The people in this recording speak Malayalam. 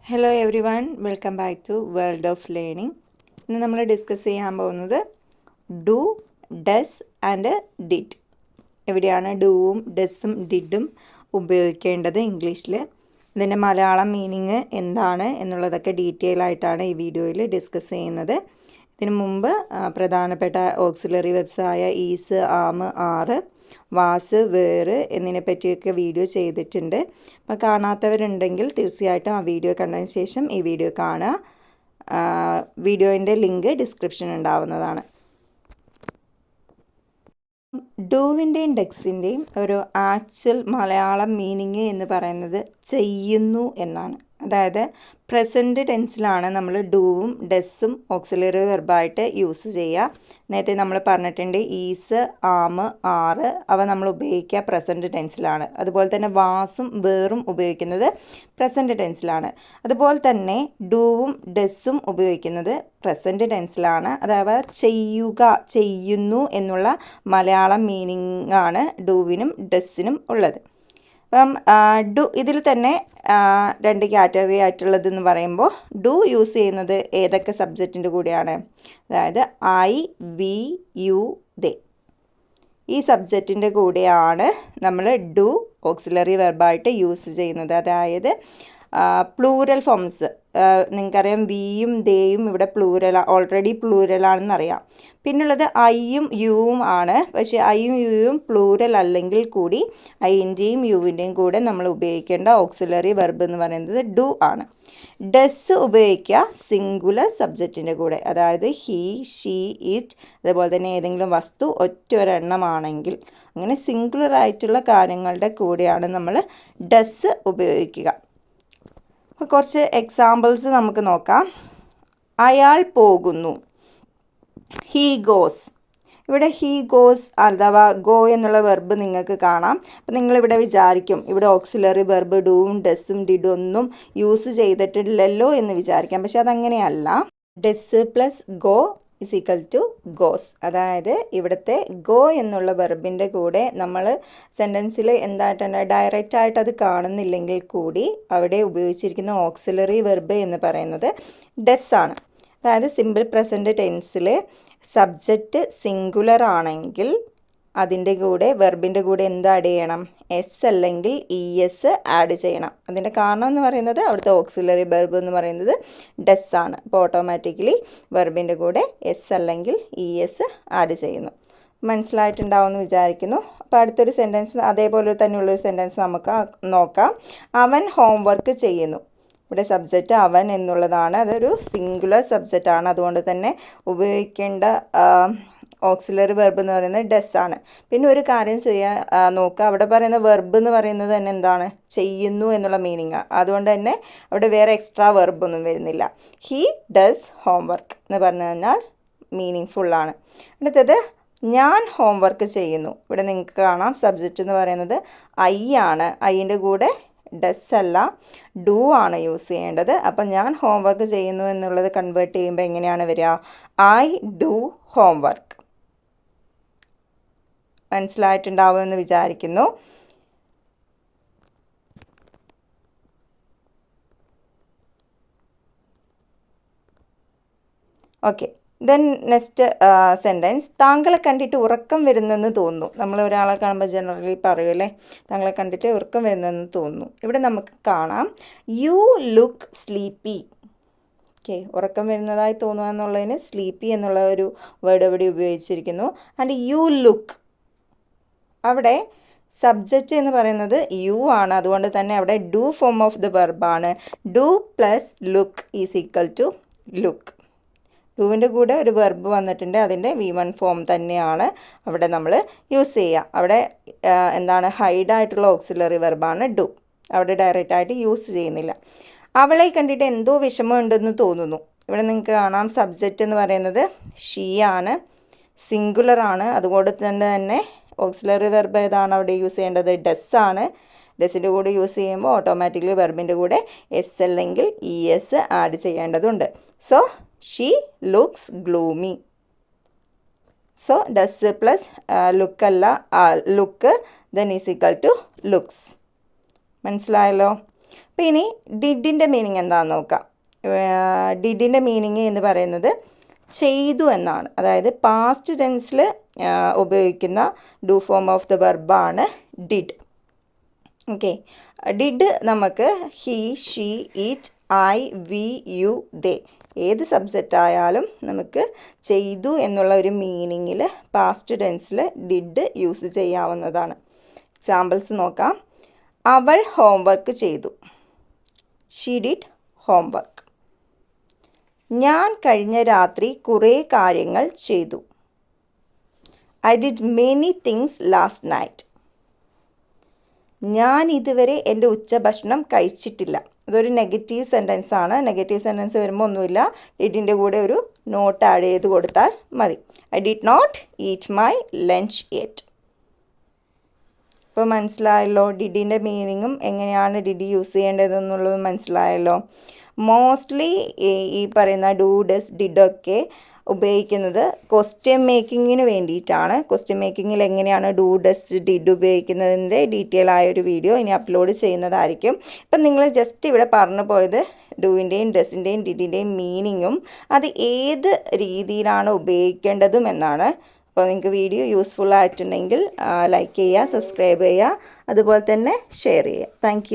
Hello everyone, welcome back to world of learning. ഇന്ന് നമ്മൾ ഡിസ്കസ് ചെയ്യാൻ പോകുന്നത് ഡു, ഡസ് ആൻഡ് ഡിഡ്. എവിടെയാണ് ഡൂവും ഡസും ഡിഡും ഉപയോഗിക്കേണ്ടത് ഇംഗ്ലീഷിൽ, ഇതിൻ്റെ മലയാളം മീനിങ് എന്താണ് എന്നുള്ളതൊക്കെ ഡീറ്റെയിൽ ആയിട്ടാണ് ഈ വീഡിയോയിൽ ഡിസ്കസ് ചെയ്യുന്നത്. ഇതിനു മുമ്പ് പ്രധാനപ്പെട്ട ഓക്സിലറി വെബ്സായ ഈസ്, ആം, ആറ്, വാസ്, വേറ് എന്നിനെ പറ്റിയൊക്കെ വീഡിയോ ചെയ്തിട്ടുണ്ട്. അപ്പോൾ കാണാത്തവരുണ്ടെങ്കിൽ തീർച്ചയായിട്ടും ആ വീഡിയോ കണ്ടതിന് ശേഷം ഈ വീഡിയോ കാണുക. വീഡിയോൻ്റെ ലിങ്ക് ഡിസ്ക്രിപ്ഷൻ ഉണ്ടാവുന്നതാണ്. ഡൂവിൻ്റെയും ഡക്സിൻ്റെയും ഒരു ആക്ച്വൽ മലയാളം മീനിങ് എന്ന് പറയുന്നത് ചെയ്യുന്നു എന്നാണ്. അതായത് പ്രസൻറ്റ് ടെൻസിലാണ് നമ്മൾ ഡൂവും ഡസും ഓക്സിലറി വെർബായിട്ട് യൂസ് ചെയ്യുക. നേരത്തെ നമ്മൾ പറഞ്ഞിട്ടുണ്ട് ഈസ്, ആം, ആറ് അവ നമ്മൾ ഉപയോഗിക്കുക പ്രസൻറ്റ് ടെൻസിലാണ്. അതുപോലെ തന്നെ വാസും വേറും ഉപയോഗിക്കുന്നത് പ്രസൻറ്റ് ടെൻസിലാണ്. അതുപോലെ തന്നെ ഡൂവും ഡസും ഉപയോഗിക്കുന്നത് പ്രസൻറ്റ് ടെൻസിലാണ്. അഥവാ ചെയ്യുക, ചെയ്യുന്നു എന്നുള്ള മലയാളം മീനിങ് ആണ് ഡൂവിനും ഡസ്സിനും ഉള്ളത്. അപ്പം ഇതിൽ തന്നെ രണ്ട് കാറ്റഗറി ആയിട്ടുള്ളതെന്ന് പറയുമ്പോൾ ഡു യൂസ് ചെയ്യുന്നത് ഏതൊക്കെ സബ്ജക്റ്റിൻ്റെ കൂടെയാണ്? അതായത് ഐ, വി, യു, ദേ ഈ സബ്ജക്റ്റിൻ്റെ കൂടെയാണ് നമ്മൾ ഡു ഓക്സിലറി വെർബായിട്ട് യൂസ് ചെയ്യുന്നത്. അതായത് പ്ലൂരൽ ഫോംസ് നിങ്ങൾക്കറിയാം, വിയും ദേയും ഇവിടെ ഓൾറെഡി പ്ലൂരലാണെന്നറിയാം. പിന്നുള്ളത് ഐയും യുവും ആണ്. പക്ഷേ ഐയും യുവും പ്ലൂരൽ അല്ലെങ്കിൽ കൂടി ഐൻ്റെയും യുവിൻ്റെയും കൂടെ നമ്മൾ ഉപയോഗിക്കേണ്ട ഓക്സിലറി വെർബ് എന്ന് പറയുന്നത് ഡു ആണ്. ഡസ് ഉപയോഗിക്കുക സിംഗുലർ സബ്ജക്റ്റിൻ്റെ കൂടെ, അതായത് ഹി, ഷീ, ഇറ്റ്, അതുപോലെ തന്നെ ഏതെങ്കിലും വസ്തു ഒറ്റ ഒരെണ്ണമാണെങ്കിൽ അങ്ങനെ സിംഗുലർ ആയിട്ടുള്ള കാര്യങ്ങളുടെ കൂടെയാണ് നമ്മൾ ഡസ് ഉപയോഗിക്കുക. അപ്പോൾ കുറച്ച് എക്സാമ്പിൾസ് നമുക്ക് നോക്കാം. അയാൾ പോകുന്നു, ഹീ ഗോസ്. ഇവിടെ ഹീ ഗോസ് അഥവാ ഗോ എന്നുള്ള വെർബ് നിങ്ങൾക്ക് കാണാം. അപ്പോൾ നിങ്ങളിവിടെ വിചാരിക്കും ഇവിടെ ഓക്സിലറി വെർബ് ഡൂവും ഡസും ഡിഡും ഒന്നും യൂസ് ചെയ്തിട്ടില്ലല്ലോ എന്ന് വിചാരിക്കാം. പക്ഷെ അതങ്ങനെയല്ല. Does plus go is equal to goes. അതായത് ഇവിടുത്തെ ഗോ എന്നുള്ള വെർബിൻ്റെ കൂടെ നമ്മൾ സെൻറ്റൻസിൽ എന്തായിട്ടുണ്ട് ഡയറക്റ്റായിട്ട് അത് കാണുന്നില്ലെങ്കിൽ കൂടി അവിടെ ഉപയോഗിച്ചിരിക്കുന്ന ഓക്സിലറി വെർബ് എന്ന് പറയുന്നത് ഡസ് ആണ്. അതായത് സിമ്പിൾ പ്രസൻറ്റ് ടെൻസിൽ സബ്ജക്റ്റ് സിംഗുലർ ആണെങ്കിൽ അതിൻ്റെ കൂടെ വെർബിൻ്റെ കൂടെ എന്ത് ആഡ് ചെയ്യണം? എസ് അല്ലെങ്കിൽ ഇ എസ് ആഡ് ചെയ്യണം. അതിൻ്റെ കാരണം എന്ന് പറയുന്നത് അവിടുത്തെ ഓക്സിലറി വെർബ് എന്ന് പറയുന്നത് ഡസ് ആണ്. അപ്പോൾ ഓട്ടോമാറ്റിക്കലി വെർബിൻ്റെ കൂടെ എസ് അല്ലെങ്കിൽ ഇ എസ് ആഡ് ചെയ്യുന്നു. മനസ്സിലായിട്ടുണ്ടാവുമെന്ന് വിചാരിക്കുന്നു. അപ്പോൾ അടുത്തൊരു സെൻറ്റൻസ് അതേപോലെ തന്നെയുള്ളൊരു സെൻറ്റൻസ് നമുക്ക് നോക്കാം. അവൻ ഹോംവർക്ക് ചെയ്യുന്നു. ഇവിടെ സബ്ജക്റ്റ് അവൻ എന്നുള്ളതാണ്. അതൊരു സിംഗുലർ സബ്ജക്റ്റാണ്. അതുകൊണ്ട് തന്നെ ഉപയോഗിക്കേണ്ട ഓക്സിലറി വെർബ് എന്ന് പറയുന്നത് ഡസ് ആണ്. പിന്നെ ഒരു കാര്യം നോക്കുക, അവിടെ പറയുന്ന വെർബ് എന്ന് പറയുന്നത് തന്നെ എന്താണ്? ചെയ്യുന്നു എന്നുള്ള മീനിങ്. അതുകൊണ്ട് തന്നെ അവിടെ വേറെ എക്സ്ട്രാ വെർബ് ഒന്നും വരുന്നില്ല. ഹീ ഡസ് ഹോംവർക്ക് എന്ന് പറഞ്ഞു കഴിഞ്ഞാൽ മീനിങ് ഫുള്ളാണ്. അടുത്തത് ഞാൻ ഹോംവർക്ക് ചെയ്യുന്നു. ഇവിടെ നിങ്ങൾക്ക് കാണാം സബ്ജക്റ്റ് എന്ന് പറയുന്നത് ഐ ആണ്. ഐൻ്റെ കൂടെ ഡസ് അല്ല ഡു ആണ് യൂസ് ചെയ്യേണ്ടത്. അപ്പം ഞാൻ ഹോംവർക്ക് ചെയ്യുന്നു എന്നുള്ളത് കൺവേർട്ട് ചെയ്യുമ്പോൾ എങ്ങനെയാണ് വരിക? I do homework. മനസ്സിലായിട്ടുണ്ടാവുമെന്ന് വിചാരിക്കുന്നു. Okay, then next sentence. താങ്കളെ കണ്ടിട്ട് ഉറക്കം വരുന്നെന്ന് തോന്നുന്നു. നമ്മൾ ഒരാളെ കാണുമ്പോൾ ജനറലി പറയുമല്ലേ, താങ്കളെ കണ്ടിട്ട് ഉറക്കം വരുന്നെന്ന് തോന്നുന്നു. ഇവിടെ നമുക്ക് കാണാം യു ലുക്ക് സ്ലീപ്പി. ഓക്കെ, ഉറക്കം വരുന്നതായി തോന്നുക എന്നുള്ളതിന് സ്ലീപ്പി എന്നുള്ള ഒരു വേർഡ് ഇവിടെ ഉപയോഗിച്ചിരിക്കുന്നു. ആൻഡ് യു ലുക്ക്, അവിടെ സബ്ജക്റ്റ് എന്ന് പറയുന്നത് യു ആണ്. അതുകൊണ്ട് തന്നെ അവിടെ ഡു ഫോം ഓഫ് ദ വെർബാണ്. Do plus look is equal to look. ഡൂവിൻ്റെ കൂടെ ഒരു വെർബ് വന്നിട്ടുണ്ട്, അതിൻ്റെ V1 ഫോം തന്നെയാണ് അവിടെ നമ്മൾ യൂസ് ചെയ്യുക. അവിടെ എന്താണ് ഹൈഡായിട്ടുള്ള ഓക്സിലറി വെർബാണ് ഡു. അവിടെ ഡയറക്റ്റായിട്ട് യൂസ് ചെയ്യുന്നില്ല. അവളെ കണ്ടിട്ട് എന്തോ വിഷമമുണ്ടെന്ന് തോന്നുന്നു. ഇവിടെ നിങ്ങൾക്ക് കാണാം സബ്ജക്റ്റ് എന്ന് പറയുന്നത് ഷീ ആണ്, സിംഗുലർ ആണ്. അതുകൊണ്ട് തന്നെ ഓക്സിലറി വെർബ് ഏതാണ് അവിടെ യൂസ് ചെയ്യേണ്ടത്? ഡസ് ആണ്. ഡസിൻ്റെ കൂടെ യൂസ് ചെയ്യുമ്പോൾ ഓട്ടോമാറ്റിക്കലി വെർബിൻ്റെ കൂടെ എസ് അല്ലെങ്കിൽ ഇ എസ് ആഡ് ചെയ്യേണ്ടതുണ്ട്. So she looks gloomy. So does plus look അല്ല look then is equal to looks. മനസ്സിലായല്ലോ? അപ്പോൾ ഇനി ഡിഡിൻ്റെ മീനിങ് എന്താണെന്ന് നോക്കാം. ഡിഡിൻ്റെ മീനിങ് എന്ന് പറയുന്നത് ചെയ്തു എന്നാണ്. അതായത് പാസ്റ്റ് ടെൻസിൽ ഉപയോഗിക്കുന്ന ഡു ഫോം ഓഫ് ദ വെർബാണ് ഡിഡ്. ഓക്കെ, ഡിഡ് നമുക്ക് he, she, it, I, we, you, they ഏത് സബ്ജക്റ്റ് ആയാലും നമുക്ക് ചെയ്തു എന്നുള്ള ഒരു മീനിങ്ങിൽ പാസ്റ്റ് ടെൻസിൽ ഡിഡ് യൂസ് ചെയ്യാവുന്നതാണ്. എക്സാമ്പിൾസ് നോക്കാം. അവൾ ഹോംവർക്ക് ചെയ്തു. She did homework. ഞാൻ കഴിഞ്ഞ രാത്രി കുറേ കാര്യങ്ങൾ ചെയ്തു. I did many things last night. ഞാൻ ഇതുവരെ എൻ്റെ ഉച്ചഭക്ഷണം കഴിച്ചിട്ടില്ല. അതൊരു നെഗറ്റീവ് സെൻറ്റൻസ് ആണ്. നെഗറ്റീവ് സെൻറ്റൻസ് വരുമ്പോൾ ഒന്നുമില്ല, ഡിഡിൻ്റെ കൂടെ ഒരു നോട്ട് ആഡ് ചെയ്ത് കൊടുത്താൽ മതി. I did not eat my lunch yet. ഇപ്പോൾ മനസ്സിലായല്ലോ ഡിഡിൻ്റെ മീനിങ്ങും എങ്ങനെയാണ് ഡിഡ് യൂസ് ചെയ്യേണ്ടതെന്നുള്ളത് മനസ്സിലായല്ലോ. മോസ്റ്റ്ലി ഈ പറയുന്ന ഡു, ഡസ്, ഡിഡൊക്കെ ഉപയോഗിക്കുന്നത് ക്വസ്റ്റ്യൻ മേക്കിങ്ങിന് വേണ്ടിയിട്ടാണ്. ക്വസ്റ്റ്യൻ മേക്കിങ്ങിൽ എങ്ങനെയാണ് ഡു, ഡസ്, ഡിഡ് ഉപയോഗിക്കുന്നതിൻ്റെ ഡീറ്റെയിൽ ആയൊരു വീഡിയോ ഇനി അപ്ലോഡ് ചെയ്യുന്നതായിരിക്കും. ഇപ്പം നിങ്ങൾ ജസ്റ്റ് ഇവിടെ പറഞ്ഞു പോയത് ഡുവിൻ്റെയും ഡസിൻ്റെയും ഡിഡിൻ്റെയും മീനിങ്ങും അത് ഏത് രീതിയിലാണ് ഉപയോഗിക്കേണ്ടതും എന്നാണ്. അപ്പോൾ നിങ്ങൾക്ക് വീഡിയോ യൂസ്ഫുൾ ആയിട്ടുണ്ടെങ്കിൽ ലൈക്ക് ചെയ്യുക, സബ്സ്ക്രൈബ് ചെയ്യുക, അതുപോലെ തന്നെ ഷെയർ ചെയ്യുക. താങ്ക്